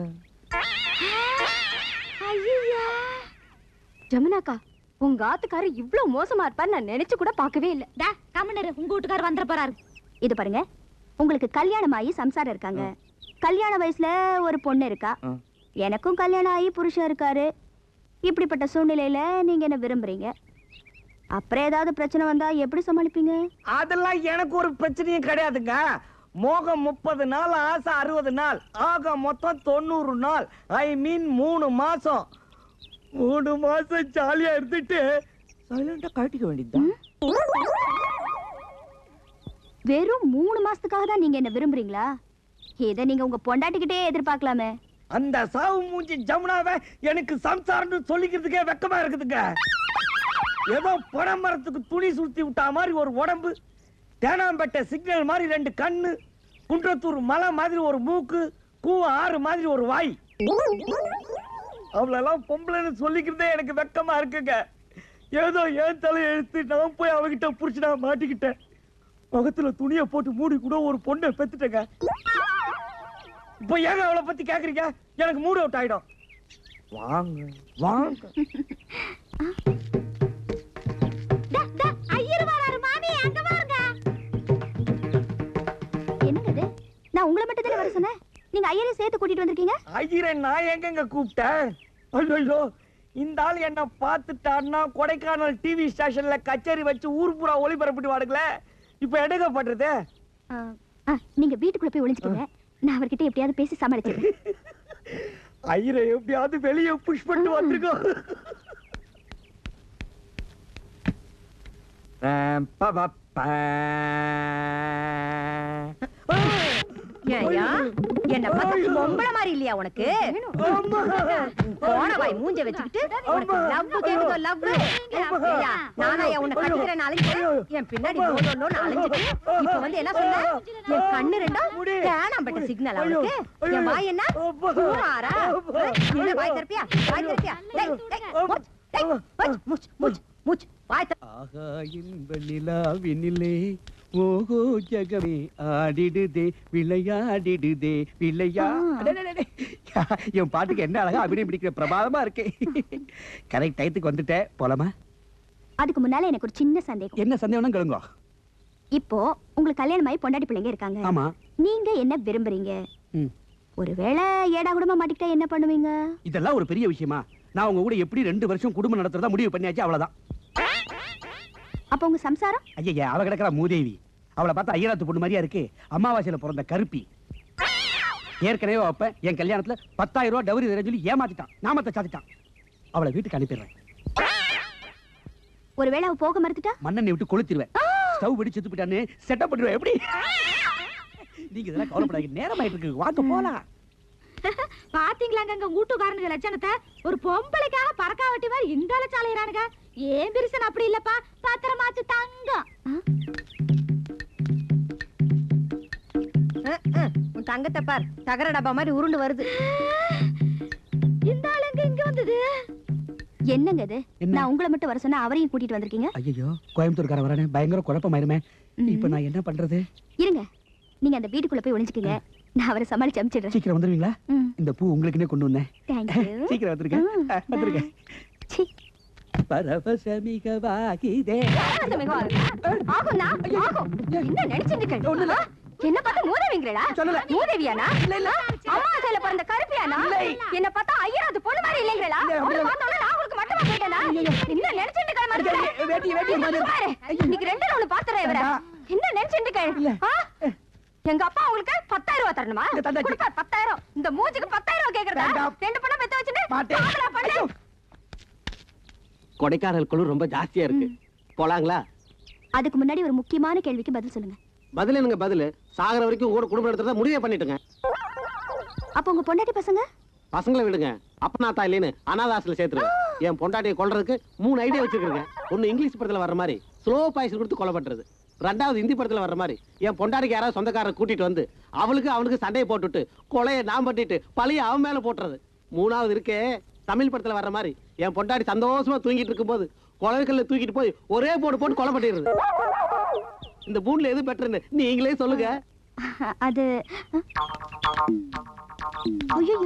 Speaker 2: ஐயா ஜமுனாக்கா, உங்க ஆத்துக்காரர் இவ்ளோ மோசமா இருப்பாரு நான் நினைச்சு கூட பார்க்கவே இல்ல.
Speaker 1: கம்முனரு, உங்க வீட்டுக்காரர் வந்துட போறாரு.
Speaker 2: இது பாருங்க, உங்களுக்கு கல்யாணம் ஆகி சம்சாரம் இருக்காங்க. கல்யாண வயசுல ஒரு பொண்ணு இருக்கா. எனக்கும் கல்யாணம் ஆகி புருஷன் இருக்காரு. இப்படிப்பட்ட சூழ்நிலையில நீங்க என்ன விரும்புறீங்க? அப்புறம் ஏதாவது பிரச்சனை வந்தா எப்படி சமாளிப்பீங்க?
Speaker 4: அதெல்லாம் எனக்கு ஒரு பிரச்சனையும் கிடையாதுங்க. மோகம் 30 நாள், ஆசை 60 நாள், ஆக மொத்தம் 90 நாள். ஐ மீன் 3 மாசம். 3 மாசம் ஜாலியா இருந்துட்டு சைலண்டா கட்டிக்க வேண்டியதுதான்.
Speaker 2: வெறும் 3 மாசத்துக்காக தான் நீங்க என்ன விரும்புறீங்களா? இதை நீங்க உங்க பொண்டாட்டிக்கிட்டே எதிர்பார்க்கலாமே.
Speaker 4: அந்த சாவு மூஞ்சி ஜமுனாவை எனக்கு சம்சாரம்னு சொல்லிக்கிறதுக்கே வெக்கமா இருக்குதுங்க. ஏதோ பனைமரத்துக்கு துணி சுத்தி விட்டா மாதிரி ஒரு உடம்பு, தேனாம்பேட்டை சிக்னல் மாதிரி 2 கண்ணு, குன்றத்தூர் மலை மாதிரி ஒரு மூக்கு, கூவ ஆறு மாதிரி ஒரு வாய். அவளெல்லாம் பொம்பளைன்னு சொல்லிக்கிறதே எனக்கு வெக்கமா இருக்குங்க. ஏதோ ஏன் தலை எழுத்து நான் போய் அவகிட்ட புடிச்சுனா மாட்டிக்கிட்டேன். முகத்துல துணியை போட்டு மூடி கூட ஒரு பொண்ணை பெத்துட்டேங்க. இப்ப ஏங்க அவளை பத்தி கேக்குறீங்க? எனக்கு மூட் அவுட் ஆயிடும். வாங்க வாங்க.
Speaker 2: என்னங்க இது? நான் உங்களை மட்டும் தானே வர சொன்னேன். நீங்க ஐயரை சேர்த்து கூட்டிட்டு வந்திருக்கீங்க.
Speaker 4: ஐயரை நான் எங்கங்க கூப்பிட்டேன்? ஐயோ, இந்த ஆள் என்ன பார்த்துட்டான்னா கொடைக்கானல் டிவி ஸ்டேஷன்ல கச்சேரி வச்சு ஊர் பூரா ஒளிபரப்பிட்டு வாடுங்களே. இப்ப எடுக்க பண்றது?
Speaker 2: நீங்க வீட்டுக்குள்ள போய் ஒளிஞ்சுக்கங்க. நான் அவர்கிட்ட எப்படியாவது பேசி சமாளிச்சிடுறேன்.
Speaker 4: ஐயரை எப்படியாவது வெளியே புஷ் பண்ணிட்டு வந்திருக்கோம்.
Speaker 7: என்ன பார்த்து பொம்பளை மாதிரி இல்லையா உனக்கு? போன வாய் மூஞ்ச வச்சுக்கிட்டு லவ் கேக்குதோ லவ்? நானா உன்னை கட்டிக்கிறேன் அலைஞ்சிட்டு என் பின்னாடி லோலோன்னு அலைஞ்சிட்டு இப்ப வந்து என்ன சொன்ன? என் கண்ணு ரெண்டும் தேனாம்பேட்டை சிக்னல் அவனுக்கு. என் வாய் என்ன ஆறா? என்ன வாய் திறப்பியா? வாய் திறப்பியா? மூச்சு வாய்
Speaker 5: ஆகா இன்ப நிலாவினிலே ஓஹோ ஜகமே ஆடிடுதே விளையாடிடுதே என் பாட்டுக்கு என்ன அழகா அபிநயம் பிடிக்கிற பிரபாதமா இருக்கு. கரெக்ட் டயத்துக்கு வந்துட்டேன். போலாமா?
Speaker 2: அதுக்கு முன்னால எனக்கு ஒரு சின்ன சந்தேகம்.
Speaker 5: என்ன சந்தேகம்னா கேளுங்க.
Speaker 2: இப்போ உங்களுக்கு கல்யாணம் ஆகி பொண்டாட்டி பிள்ளைங்க இருக்காங்க.
Speaker 5: ஆமா.
Speaker 2: நீங்க என்ன விரும்புறீங்க? ஒருவேளை ஏடா குடும்ப மாட்டிக்கிட்டா என்ன பண்ணுவீங்க?
Speaker 5: இதெல்லாம் ஒரு பெரிய விஷயமா? நான் உங்க கூட எப்படி 2 வருஷம் குடும்பம் நடத்துறதா முடிவு பண்ணியாச்சு, அவ்வளவுதான்.
Speaker 2: அப்ப உங்க சம்சாரம்?
Speaker 5: ஐயா, அவ கிடக்குற மூதேவி. அவளை பார்த்தா ஐயராத்து பொண்ணு மாதிரியா இருக்கு. அமாவாசையில பிறந்த கருப்பி. ஏற்கனவே அப்ப என் கல்யாணத்துல 10,000 ரூபாய் டவுரி சொல்லி ஏமாத்திட்டான். நாமத்தை சாத்திட்டான். அவளை வீட்டுக்கு அனுப்பிடுறேன்.
Speaker 2: ஒருவேளை அவ போக மறுத்துட்டா?
Speaker 5: மண்ணெண்ணை விட்டு கொளுத்திடுவேன். ஸ்டவ் வெடி செத்து போயிட்டான்னு செட்டப் பண்ணிடுவேன். எப்படி? நீங்க இதெல்லாம் கவலைப்படாதீங்க. நேரம் ஆயிட்டு இருக்கு. வாங்க போலாம்.
Speaker 1: பாத்தீங்களாங்க அங்க வீட்டுக்காரனுங்க லட்சணத்தை? ஒரு பொம்பளைக்காக பறக்கா வட்டி மாதிரி இந்த லட்சாலையிறானுங்க. ஏன் பிரிசன் அப்படி இல்லப்பா, பாத்திரமாச்சு தங்கம்.
Speaker 7: உன் தங்கத்தை பார், தகர டப்பா மாதிரி உருண்டு வருது.
Speaker 1: இந்த ஆளுங்க இங்க வந்தது
Speaker 2: என்னங்க இது? நான் உங்களை மட்டும் வர சொன்னா அவரையும் கூட்டிட்டு வந்திருக்கீங்க.
Speaker 5: ஐயோ, கோயம்புத்தூர்கார வரானே, பயங்கர குழப்பமாயிருமே. இப்ப நான் என்ன பண்றது?
Speaker 2: இருங்க, நீங்க அந்த வீட்டுக்குள்ள போய் ஒளிஞ்சுக்கீங்க. நான் அவரை சமாளிச்சு அனுப்பிச்சிடுறேன்.
Speaker 5: சீக்கிரம் வந்துருவீங்களா? இந்த பூ உங்களுக்குன்னே கொண்டு வந்தேன். சீக்கிரம் வந்துருங்க. பரவசமிகவாகிதே.
Speaker 2: என்ன பார்த்தா மூதேவிங்களா?
Speaker 5: சொல்லல.
Speaker 2: மூதேவியானா? இல்ல. அம்மா கையில பிறந்த கருப்பியானா? என்ன பார்த்தா ஐயராது பொண்ணு மாதிரி இல்லைங்களா? அவளை பார்த்தோம்னா நான் உங்களுக்கு மட்டுமா போயிட்டேனா? என்ன நினைச்சிட்டு இருக்க மாதிரி? இன்னைக்கு 2 நாள் பாத்துறேன் இவரை. என்ன நினைச்சிட்டு இருக்க? எங்க அப்பா உங்களுக்கு 10,000 ரூபாய் தரணுமா? கொடுப்பார் 10,000. இந்த மூஞ்சிக்கு 10,000 ரூபாய் கேக்குறதா? 2 பொண்ணை பெத்து வச்சிட்டு
Speaker 3: கொடைக்கானல் குழு ரொம்ப ஜாஸ்தியா இருக்கு. போலாங்களா?
Speaker 2: அதுக்கு முன்னாடி ஒரு முக்கியமான கேள்விக்கு பதில் சொல்லுங்க.
Speaker 3: பதில் என்னங்க பதில்? சாகர வரைக்கும் கூட குடும்பம் நடத்துறதா முடிவே பண்ணிட்டுங்க.
Speaker 2: அப்ப உங்க பொண்டாட்டி பசங்க?
Speaker 3: பசங்களை விடுங்க. அப்பனா தாயிலேன்னு அனாதாசில சேர்த்துருங்க. என் பொண்டாட்டியை கொல்றதுக்கு 3 ஐடியா வச்சிருக்கேங்க. ஒன்னு இங்கிலீஷ் படத்துல வர்ற மாதிரி ஸ்லோ பாய்ஸ் கொடுத்து கொலை பண்றது. 2வது ஹிந்தி படத்துல வர்ற மாதிரி என் பொண்டாட்டிக்கு யாராவது சொந்தக்காரரை கூட்டிட்டு வந்து அவனுக்கு சண்டையை போட்டுட்டு கொலையை நான் பண்ணிட்டு பழைய அவன் மேல போட்டுறது. 3வது இருக்கே தமிழ் படத்துல வர்ற மாதிரி என் பொண்டாட்டி சந்தோஷமா தூங்கிட்டு இருக்கும்போது கொலைக்கல்ல தூக்கிட்டு போய் ஒரே போட்டு கொலை பண்ணிடுறது. இந்த 3ல எது பெட்டர்னு நீங்களே சொல்லுங்க.
Speaker 2: அது ஐயோ,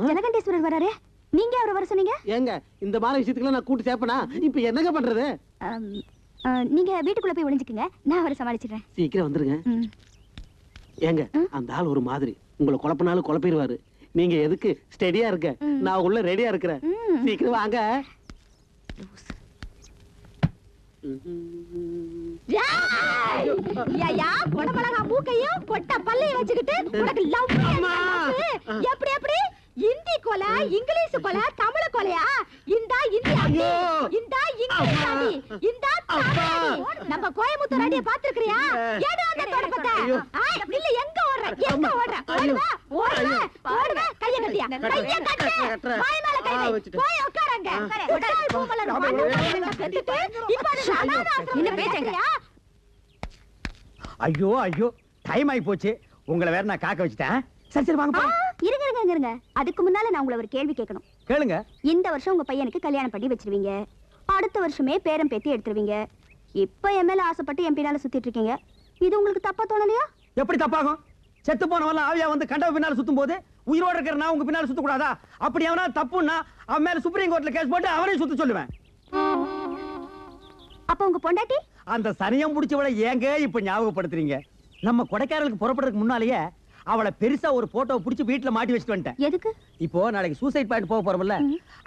Speaker 2: ஜனகண்டேஸ்வரர் வராரே. நீங்க அவரை வர சொன்னீங்க?
Speaker 3: ஏங்க இந்த மாதிரி விஷயத்துக்குலாம் நான் கூட்டி சேர்ப்பனா? இப்ப என்னங்க பண்றது?
Speaker 2: நீங்க வீட்டுக்குள்ள போய் ஒளிஞ்சுக்கங்க. நான் அவரை சமாளிச்சிடுறேன்.
Speaker 3: சீக்கிரம் வந்துருங்க. ஏங்க அந்த ஆள் ஒரு மாதிரி உங்களை குழப்பினாலும் குழப்பிடுவாரு. நீங்க எதுக்கு ஸ்டெடியா இருக்க, நான் உள்ள ரெடியா இருக்கிறேன். சீக்கிரம் வாங்க.
Speaker 1: கொடமிளகா மூக்கையும் கொட்ட பல்லையும் வச்சுக்கிட்டு உனக்கு லவ் எப்படி எப்படி இந்தி கொலை, இங்கிலீஷ் கொலை, தமிழ் கொலையா? இந்தா இந்தி அடி, இந்தா இங்கிலீஷ் அடி, இந்தா தமிழ் அடி. நம்ம கோயம்புத்தூர் அடியை பாத்துக்கிறியா? ஏடா அந்த தொடப்பத்தை? இல்ல எங்க ஓடுற? எங்க ஓடுற? ஓடுவா ஓடுவா ஓடுவா. கைய கட்டியா? கைய கட்டு. வாய் மேல கை வை. போய் உட்காருங்க. உடல் பூமலர் மண்ணு கட்டிட்டு இப்ப அது அனாதாசம். என்ன பேசுறீங்க?
Speaker 5: ஐயோ ஐயோ, டைம் ஆகி போச்சு. உங்களை வேற நான் காக்க வச்சுட்டேன். சரி சரி வாங்க.
Speaker 2: இருங்க. அதுக்கு முன்னால நான் உங்களை ஒரு கேள்வி கேட்கணும்.
Speaker 5: கேளுங்க.
Speaker 2: இந்த வருஷம் உங்க பையனுக்கு கல்யாணம் பண்ணி வச்சிருவீங்க, அடுத்த வருஷமே பேரம் பேத்தி எடுத்துருவீங்க. இப்ப என் மேல ஆசைப்பட்டு என் பின்னால சுத்திட்டு இருக்கீங்க. இது உங்களுக்கு தப்பா தோணலையா?
Speaker 5: எப்படி தப்பாகும்? செத்து போனவன் ஆவியா வந்து கண்டவ பின்னால சுத்தும் போது உயிரோட இருக்கிற நான் உங்க பின்னால சுத்த கூடாதா? அப்படி அவனா தப்புன்னா அவன் மேல சுப்ரீம் கோர்ட்ல கேஸ் போட்டு அவனையும் சுத்த சொல்லுவேன்.
Speaker 2: அப்ப உங்க பொண்டாட்டி?
Speaker 5: அந்த சனியம் முடிச்சவளை ஏங்க இப்ப ஞாபகப்படுத்துறீங்க? நம்ம கொடைக்கானலுக்கு புறப்படுறதுக்கு முன்னாலேயே அவளை பெருசா ஒரு போட்டோ புடிச்சு வீட்டுல மாட்டி வச்சுட்டு வந்துட்டேன்.
Speaker 2: எதுக்கு?
Speaker 5: இப்போ நாளைக்கு சூசைட் பாயிண்ட் போக போறோம்ல,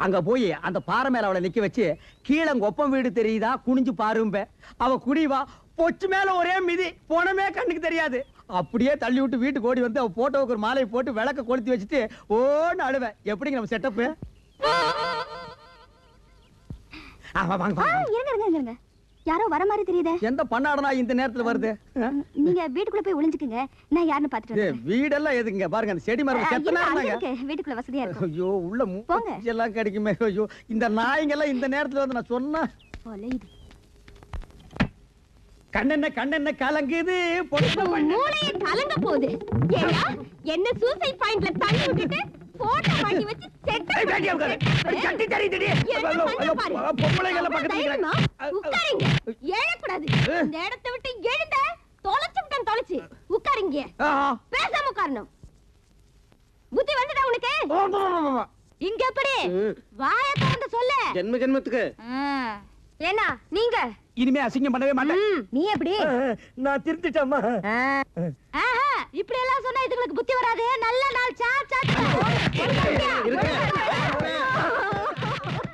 Speaker 5: அங்க போய் அந்த பாறை மேல அவளை நிக்க வச்சு கீழே ஒப்பம் வீடு தெரியுதா குனிஞ்சு பாரும்ப. அவ குடிவா பொச்சு மேல ஒரே மிதி, போனமே கண்ணுக்கு தெரியாது. அப்படியே தள்ளி விட்டு வீட்டுக்கு ஓடி வந்து அவ போட்டோவுக்கு ஒரு மாலையை போட்டு விளக்க கொளுத்தி வச்சுட்டு ஓன்னு அழுவேன். எப்படிங்க நம்ம செட்டப்?
Speaker 2: இருங்க. யாரோ வர மாதிரி தெரியுதே.
Speaker 5: எந்த பண்ணாடனா இந்த நேரத்துல வருது?
Speaker 2: நீங்க வீட்டுக்குள்ள போய் ஒளிஞ்சுக்குங்க, நான் யாருன்னு பாத்துட்டு வரேன்.
Speaker 5: வீடெல்லாம் எதுங்க? பாருங்க அந்த செடி மரம் செத்தனா இருந்தாங்க.
Speaker 2: வீட்டுக்குள்ள வசதியா இருக்கும்.
Speaker 5: ஐயோ உள்ள மூச்சு எல்லாம் கிடைக்குமே. ஐயோ இந்த நாய்ங்க எல்லாம் இந்த நேரத்துல வந்து நான் சொன்னா கண்ணென்ன கலங்குது,
Speaker 1: மூளையே கலங்க போகுது. ஏன்னா என்ன சூசைட் பாயிண்ட்ல தள்ளி விட்டுட்டு போட்டோ மாட்டி வச்சு செட்டப்
Speaker 5: கட்டி தெரியுதுடி. பொம்பளைங்கள பக்கத்துல
Speaker 1: தைரியமா உட்காருங்க. எழக்கூடாது. இந்த இடத்தை விட்டு எழுந்த தொலைச்சுட்டேன். தொலைச்சு உட்காருங்க. பேசாம உட்காரணும். புத்தி வந்துடா உனக்கு? இங்க எப்படி வாயை திறந்து சொல்லு.
Speaker 3: ஜென்மத்துக்கு
Speaker 1: என்ன நீங்க
Speaker 5: இனிமே அசிங்கம் பண்ணவே மாட்டேன்.
Speaker 1: நீ எப்படி?
Speaker 4: நான் திருத்திட்டேம்மா.
Speaker 1: இப்படி எல்லாம் சொன்னா இதுங்களுக்கு புத்தி வராது. நல்ல நாள் சா சா